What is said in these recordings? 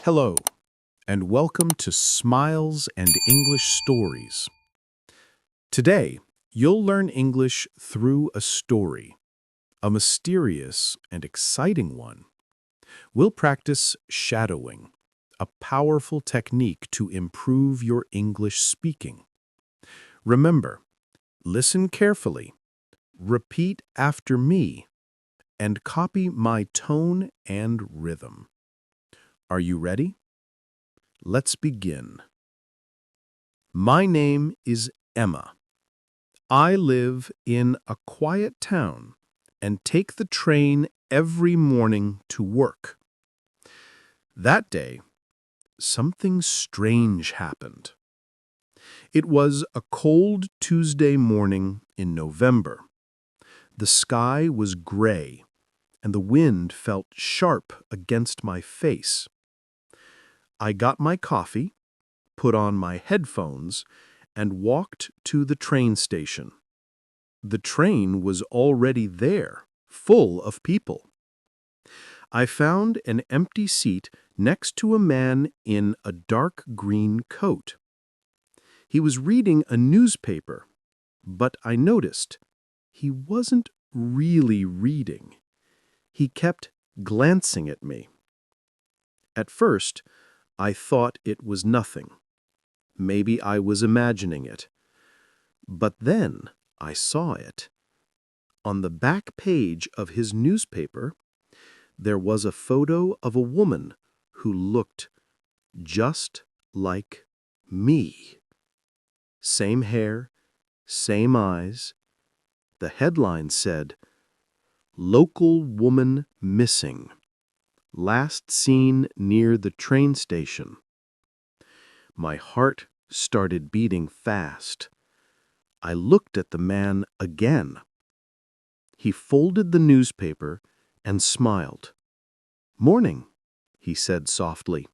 Hello, and welcome to Smiles and English Stories. Today, you'll learn English through a story, a mysterious and exciting one. We'll practice shadowing, a powerful technique to improve your English speaking. Remember, listen carefully, repeat after me, and copy my tone and rhythm. Are you ready? Let's begin. My name is Emma. I live in a quiet town and take the train every morning to work. That day, something strange happened. It was a cold Tuesday morning in November. The sky was gray, and the wind felt sharp against my face. I got my coffee, put on my headphones, and walked to the train station. The train was already there, full of people. I found an empty seat next to a man in a dark green coat. He was reading a newspaper, but I noticed he wasn't really reading. He kept glancing at me. At first, I thought it was nothing. Maybe I was imagining it. But then I saw it. On the back page of his newspaper, there was a photo of a woman who looked just like me. Same hair, same eyes. The headline said, "Local woman missing. Last seen near the train station." My heart started beating fast. I looked at the man again. He folded the newspaper and smiled. "Morning," he said softly.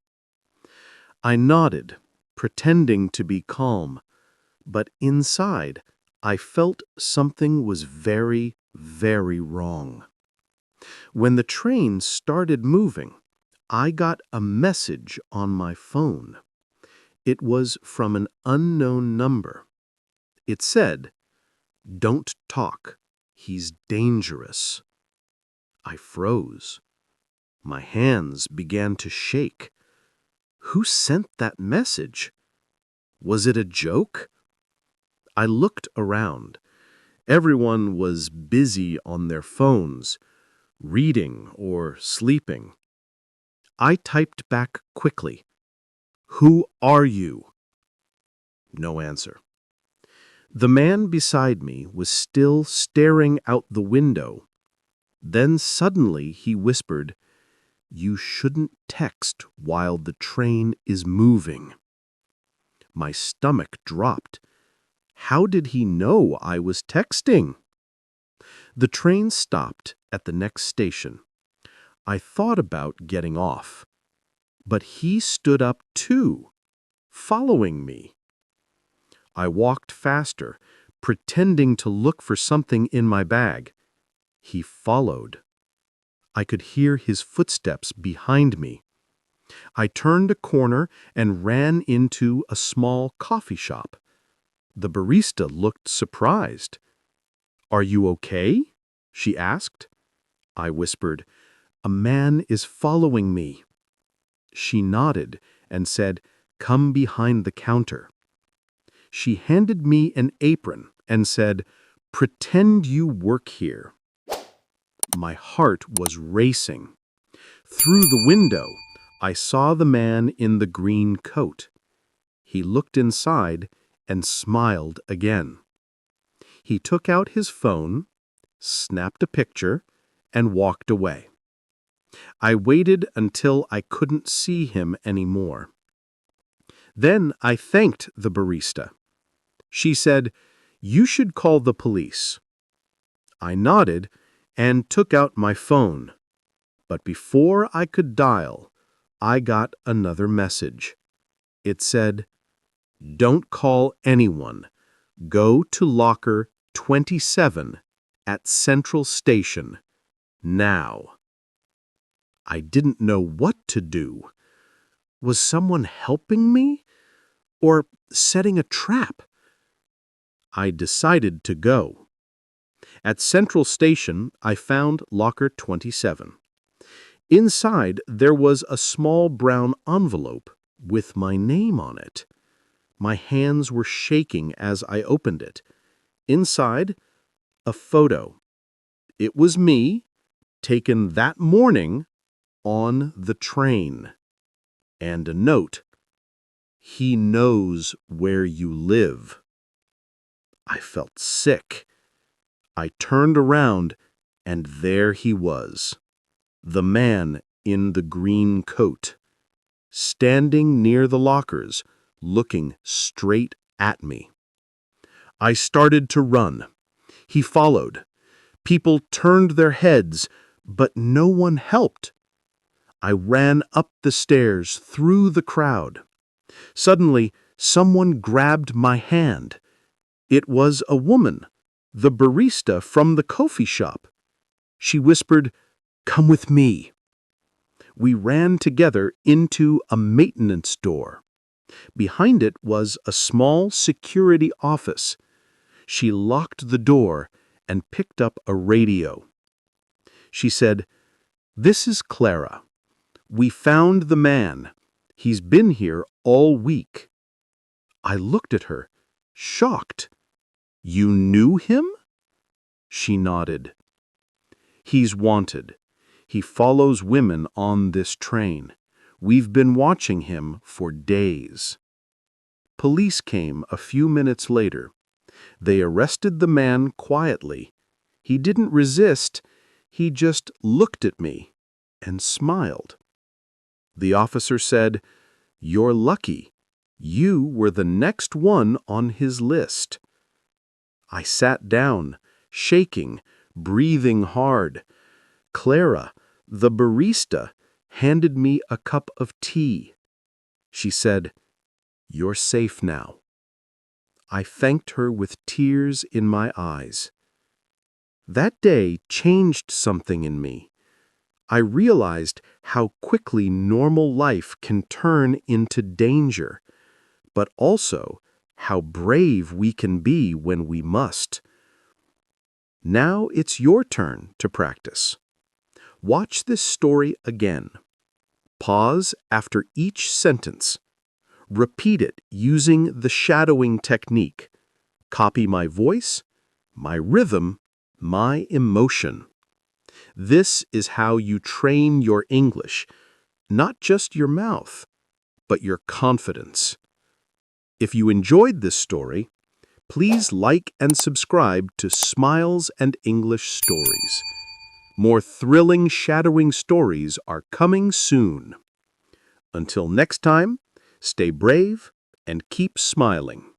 I nodded, pretending to be calm, but inside I felt something was very, very wrong. When the train started moving, I got a message on my phone. It was from an unknown number. It said, "Don't talk. He's dangerous." I froze. My hands began to shake. Who sent that message? Was it a joke? I looked around. Everyone was busy on their phones, reading or sleeping. I typed back quickly. "Who are you?" No answer. The man beside me was still staring out the window. Then suddenly he whispered, "You shouldn't text while the train is moving." My stomach dropped. How did he know I was texting? The train stopped at the next station. I thought about getting off, but he stood up too, following me. I walked faster, pretending to look for something in my bag. He followed. I could hear his footsteps behind me. I turned a corner and ran into a small coffee shop. The barista looked surprised. "Are you okay?" she asked. I whispered, "A man is following me." She nodded and said, "Come behind the counter." She handed me an apron and said, "Pretend you work here." My heart was racing. Through the window, I saw the man in the green coat. He looked inside and smiled again. He took out his phone, snapped a picture, and walked away. I waited until I couldn't see him anymore. Then I thanked the barista. She said, "You should call the police." I nodded and took out my phone. But before I could dial, I got another message. It said, "Don't call anyone. Go to locker 27 at Central Station now." I didn't know what to do. Was someone helping me? Or setting a trap? I decided to go. At Central Station, I found locker 27. Inside, there was a small brown envelope with my name on it. My hands were shaking as I opened it. Inside, a photo. It was me, taken that morning on the train. And a note. He knows where you live. I felt sick. I turned around, and there he was, the man in the green coat, standing near the lockers, looking straight at me. I started to run. He followed. People turned their heads, but no one helped. I ran up the stairs, through the crowd. Suddenly, someone grabbed my hand. It was a woman, the barista from the coffee shop. She whispered, "Come with me." We ran together into a maintenance door. Behind it was a small security office. She locked the door and picked up a radio. She said, "This is Clara. We found the man. He's been here all week." I looked at her, shocked. "You knew him?" She nodded. "He's wanted. He follows women on this train. We've been watching him for days." Police came a few minutes later. They arrested the man quietly. He didn't resist. He just looked at me and smiled. The officer said, "You're lucky. You were the next one on his list." I sat down, shaking, breathing hard. Clara, the barista, handed me a cup of tea. She said, "You're safe now." I thanked her with tears in my eyes. That day changed something in me. I realized how quickly normal life can turn into danger, but also how brave we can be when we must. Now it's your turn to practice. Watch this story again. Pause after each sentence. Repeat it using the shadowing technique. Copy my voice, my rhythm, my emotion. This is how you train your English, not just your mouth, but your confidence. If you enjoyed this story, please like and subscribe to Smiles and English Stories. More thrilling shadowing stories are coming soon. Until next time, stay brave and keep smiling.